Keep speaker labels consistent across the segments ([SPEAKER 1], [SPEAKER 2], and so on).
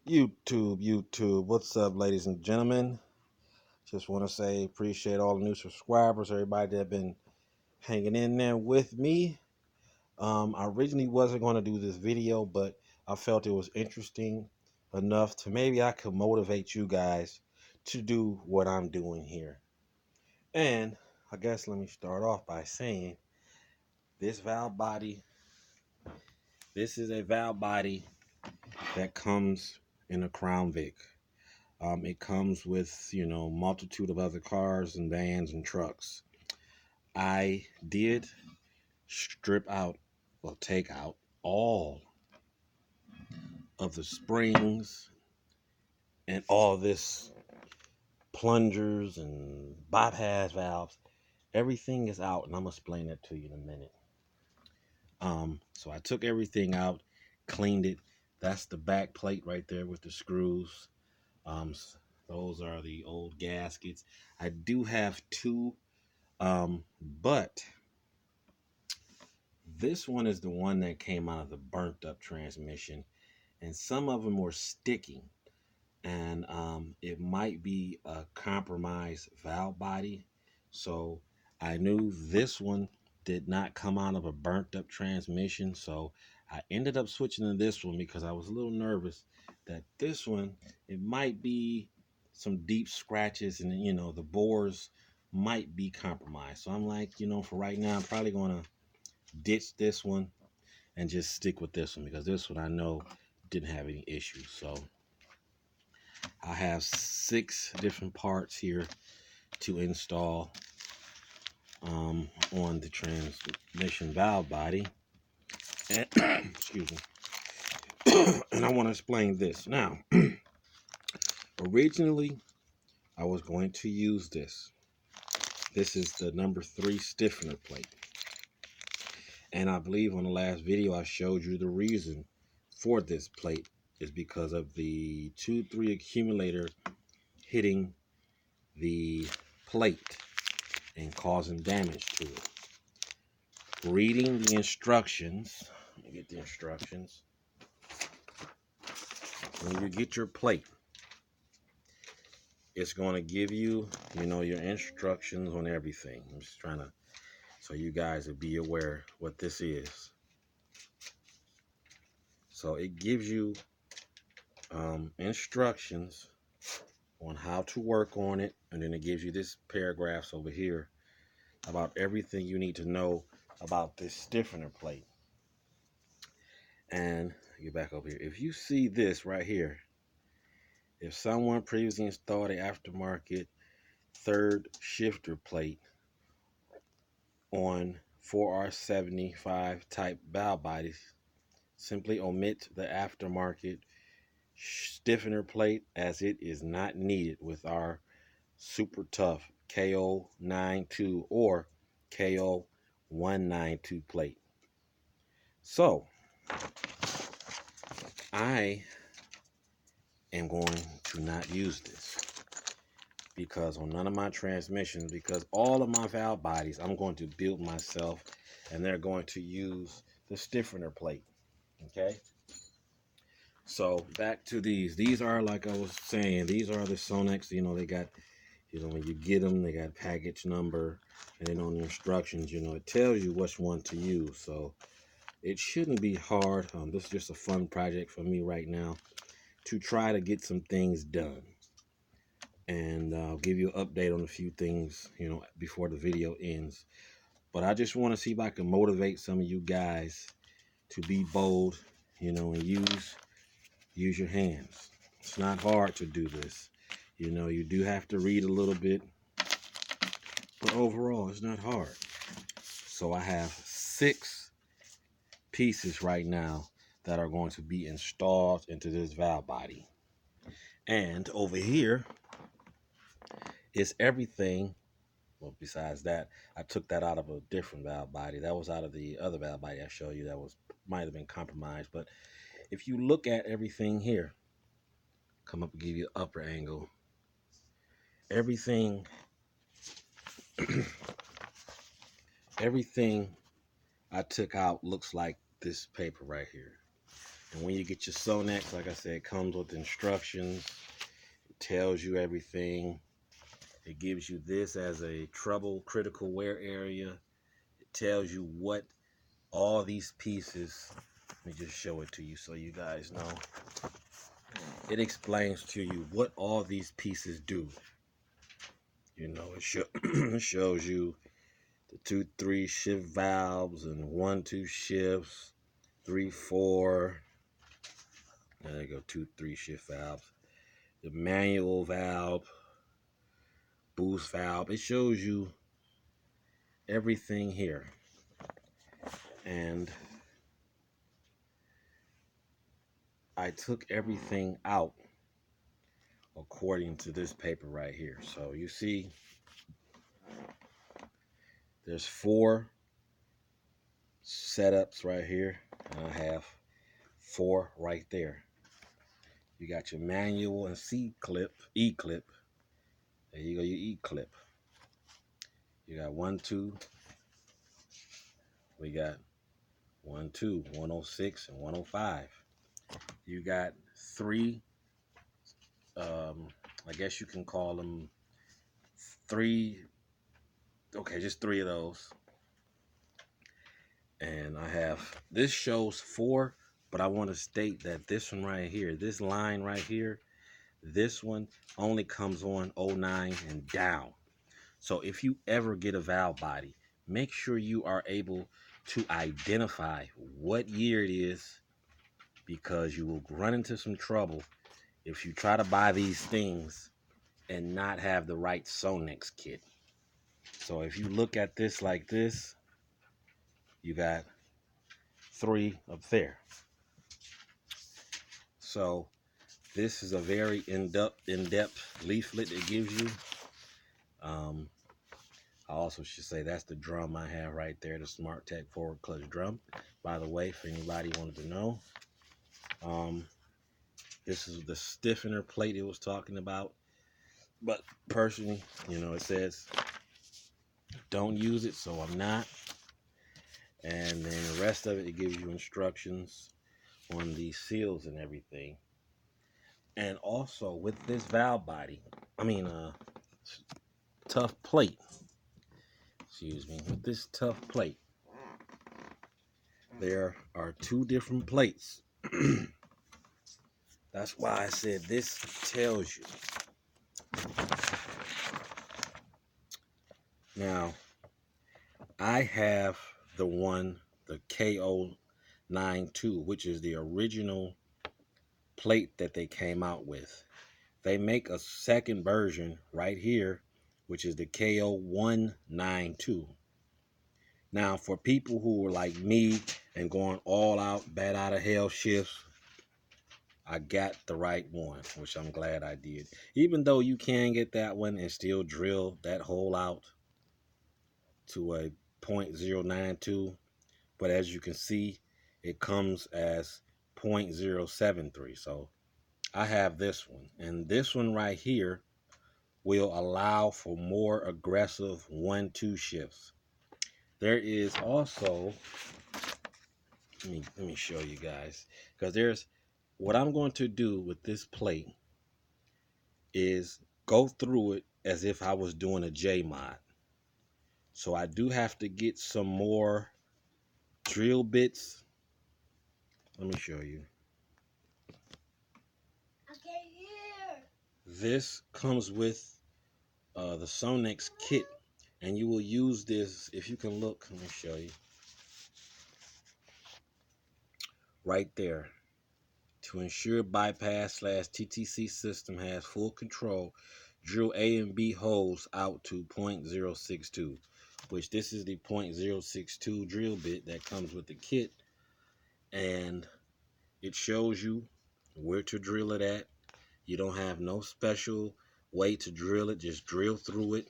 [SPEAKER 1] YouTube, what's up, ladies and gentlemen? Just want to say appreciate all the new subscribers, everybody that been hanging in there with me. I originally wasn't going to do this video, but I felt it was interesting enough to maybe I could motivate you guys to do what I'm doing here. And I guess let me start off by saying this valve body, this is a valve body that comes in a Crown Vic. It comes with, multitude of other cars and vans and trucks. I did strip out, well, take out all of the springs and all this plungers and bypass valves. Everything is out, and I'm gonna explain that to you in a minute. So I took everything out, cleaned it. That's the back plate right there with the screws. Um, those are the old gaskets. I do have two. But this one is the one that came out of the burnt up transmission, and some of them were sticking, and it might be a compromised valve body. So I knew this one did not come out of a burnt up transmission, so I ended up switching to this one because I was a little nervous that this one, it might be some deep scratches, and the bores might be compromised. So I'm like, for right now I'm probably going to ditch this one and just stick with this one, because this one I know didn't have any issues. So I have 6 different parts here to install on the transmission valve body, and excuse me. And I want to explain this now. Originally I was going to use this is the number 3 stiffener plate, and I believe on the last video I showed you the reason for this plate is because of the 2-3 accumulator hitting the plate and causing damage to it. Reading the instructions, let me get the instructions. When you get your plate, it's going to give you, your instructions on everything. I'm just trying to, so you guys will be aware what this is. So it gives you instructions on how to work on it, and then it gives you this paragraphs over here about everything you need to know about this stiffener plate. And get back over here. If you see this right here, if someone previously installed an aftermarket third shifter plate on 4R75 type valve bodies, simply omit the aftermarket stiffener plate, as it is not needed with our super tough KO92 or KO192 plate. So I am going to not use this because on none of my transmissions, because all of my valve bodies I'm going to build myself, and they're going to use the stiffener plate. Okay, so back to these are, like I was saying, these are the Sonex. They got, when you get them, they got package number, and then on the instructions, it tells you which one to use. So it shouldn't be hard. This is just a fun project for me right now to try to get some things done, and I'll give you an update on a few things, before the video ends. But I just want to see if I can motivate some of you guys to be bold, and use your hands. It's not hard to do this. You do have to read a little bit, but overall, it's not hard. So I have 6 pieces right now that are going to be installed into this valve body. And over here is everything. Well, besides that, I took that out of a different valve body. That was out of the other valve body I showed you that might have been compromised. But if you look at everything here, come up and give you an upper angle. Everything, everything I took out looks like this paper right here. And when you get your Sonex, like I said, it comes with instructions. It tells you everything. It gives you this as a trouble critical wear area. It tells you what all these pieces, let me just show it to you so you guys know. It explains to you what all these pieces do. You know, it shows you the 2-3 shift valves and 1-2 shifts, 3-4. There you go, 2-3 shift valves. The manual valve, boost valve. It shows you everything here. And I took everything out according to this paper right here. So you see, there's 4 setups right here, and I have 4 right there. You got your manual and E-clip. There you go, your E-clip. You got 1-2. We got 1-2, 106 and 105. You got 3, I guess you can call them 3, okay, just 3 of those. And I have, this shows 4, but I want to state that this one right here, this line right here, this one only comes on 09 and down. So if you ever get a valve body, make sure you are able to identify what year it is, because you will run into some trouble if you try to buy these things and not have the right Sonex kit. So if you look at this like this, you got 3 up there. So this is a very in-depth leaflet it gives you. I also should say that's the drum I have right there, the Smart Tech forward clutch drum. By the way, for anybody wanted to know, this is the stiffener plate it was talking about. But personally, you know, it says don't use it, so I'm not. And then the rest of it, it gives you instructions on the seals and everything. And also with this valve body, tough plate, excuse me, with this tough plate, there are 2 different plates. That's why I said this tells you. Now, I have the KO92, which is the original plate that they came out with. They make a second version right here, which is the KO192. Now, for people who are like me and going all out, bat out of hell shifts, I got the right one, which I'm glad I did. Even though you can get that one and still drill that hole out to a .092, but as you can see, it comes as .073. So I have this one, and this one right here will allow for more aggressive 1-2 shifts. There is also, let me show you guys, because there's, what I'm going to do with this plate is go through it as if I was doing a J mod. So I do have to get some more drill bits. Let me show you.
[SPEAKER 2] Okay, here.
[SPEAKER 1] This comes with the Sonex kit, and you will use this, if you can look, let me show you. Right there. To ensure bypass/TTC system has full control, drill A and B holes out to .062, which this is the .062 drill bit that comes with the kit, and it shows you where to drill it at. You don't have no special way to drill it, just drill through it.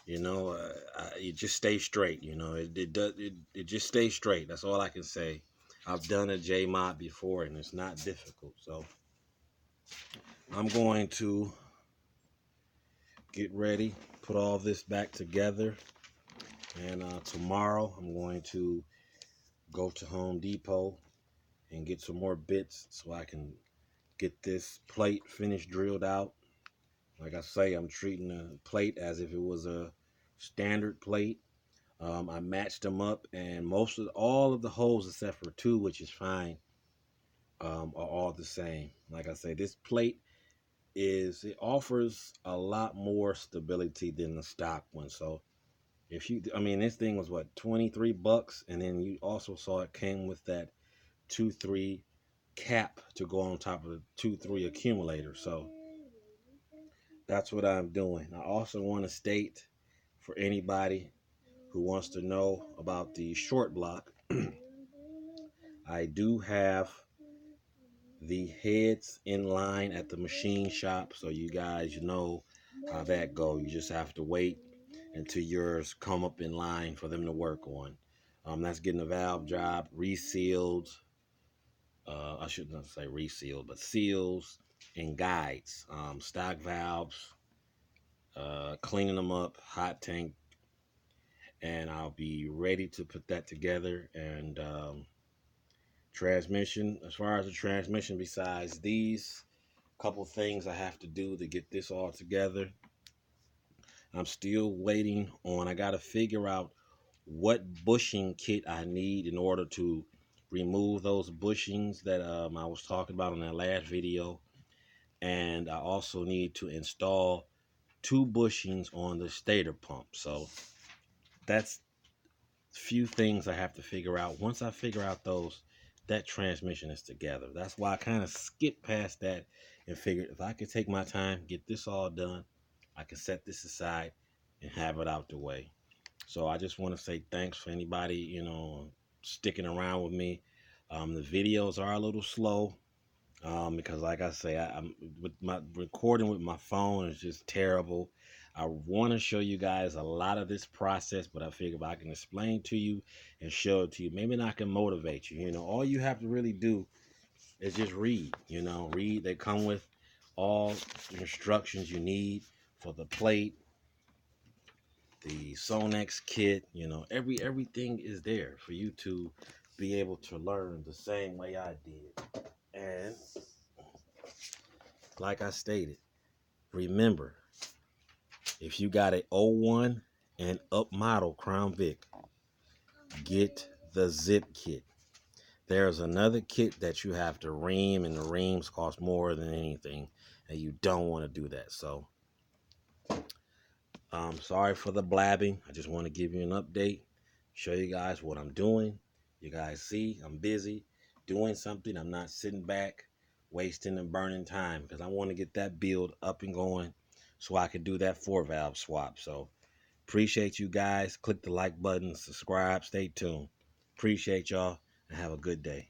[SPEAKER 1] You know, it just stays straight. You know, it just stays straight. That's all I can say. I've done a J mod before, and it's not difficult. So I'm going to get ready, put all this back together, and tomorrow I'm going to go to Home Depot and get some more bits so I can get this plate finished drilled out. Like I say, I'm treating the plate as if it was a standard plate. I matched them up, and all of the holes except for two, which is fine, are all the same. Like I say, this plate it offers a lot more stability than the stock one. So I mean, this thing was what, 23 bucks, and then you also saw it came with that 2-3 cap to go on top of the 2-3 accumulator. So that's what I'm doing. I also want to state for anybody who wants to know about the short block, I do have the heads in line at the machine shop, so you guys know how that goes. You just have to wait until yours come up in line for them to work on. That's getting the valve job resealed. I shouldn't say resealed, but seals and guides, stock valves, cleaning them up, hot tank, and I'll be ready to put that together. And transmission, as far as the transmission, besides these couple things I have to do to get this all together, I'm still waiting on, I got to figure out what bushing kit I need in order to remove those bushings that I was talking about in that last video. And I also need to install two bushings on the stator pump. So that's few things I have to figure out. Once I figure out those, that transmission is together. That's why I kind of skipped past that and figured if I could take my time, get this all done, I can set this aside and have it out the way. So I just want to say thanks for anybody, sticking around with me. The videos are a little slow. Because like I say, I'm with my recording with my phone is just terrible. I want to show you guys a lot of this process, but I figure if I can explain to you and show it to you, maybe I can motivate you. All you have to really do is just read. Read. They come with all the instructions you need for the plate, the Sonex kit. Everything is there for you to be able to learn the same way I did. And like I stated, remember, if you got a '01 and up model Crown Vic, get the zip kit. There's another kit that you have to ream, and the reams cost more than anything, and you don't want to do that. So, sorry for the blabbing. I just want to give you an update, show you guys what I'm doing. You guys see, I'm busy doing something. I'm not sitting back, wasting and burning time, because I want to get that build up and going so I can do that 4-valve swap. So, appreciate you guys. Click the like button, subscribe, stay tuned. Appreciate y'all, and have a good day.